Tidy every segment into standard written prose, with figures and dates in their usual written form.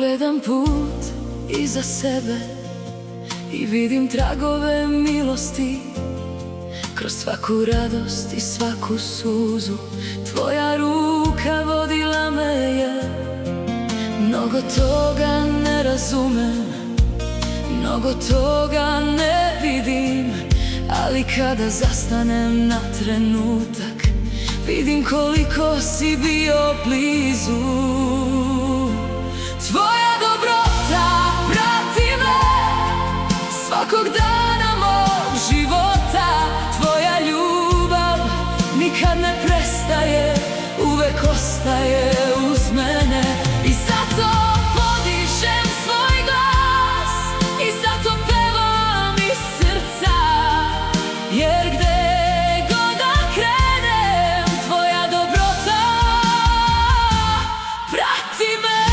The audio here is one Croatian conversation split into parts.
Gledam put iza sebe i vidim tragove milosti. Kroz svaku radost i svaku suzu tvoja ruka vodila me je. Mnogo toga ne razumem, mnogo toga ne vidim, ali kada zastanem na trenutak vidim koliko si bio blizu. Tvoja dobrota prati me svakog dana mog života. Tvoja ljubav nikad ne prestaje, uvek ostaje uz mene. I zato podižem svoj glas i zato pevam iz srca, jer gde god da krenem tvoja dobrota prati me.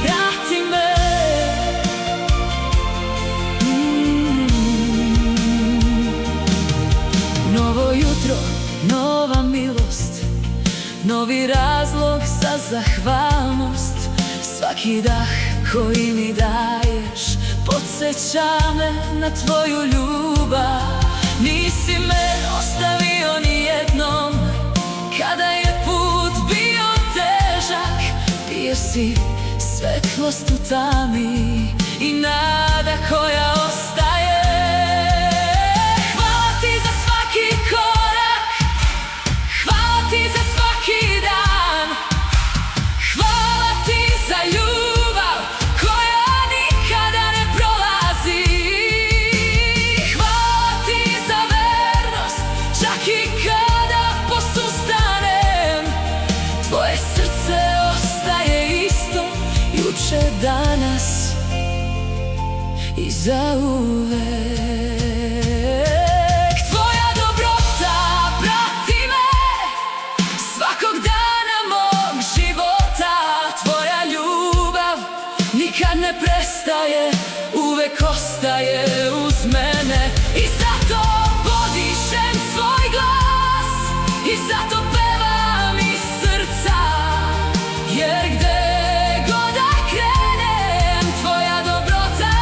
Prati me. Novo jutro, nova milost, novi razlog za zahvalnost. Svaki dah koji mi daješ podsjeća me na tvoju ljubav. Nisi me ostavio ni jednom kada je put bio težak, jer si svetlost u tami i nada koja ostaje. Hvala ti za svaki korak, hvala ti za svaki dan, hvala ti za ljubav koja nikada ne prolazi. Hvala ti za vernost, čak i kada posustanem. Tvoje srce ostaje isto, juče, danas i zauvek. Tvoja dobrota prati me svakog dana mog života. Tvoja ljubav nikad ne prestaje, uvek ostaje uz mene. I zato podižem svoj glas i zato pevam iz srca, jer gde god da krenem tvoja dobrota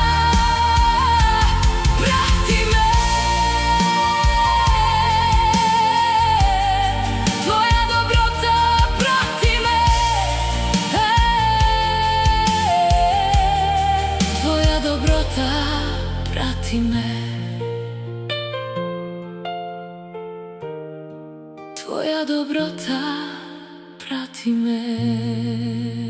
prati me. Tvoja dobrota prati me. Tvoja dobrota prati me. Tvoja dobrota prati me.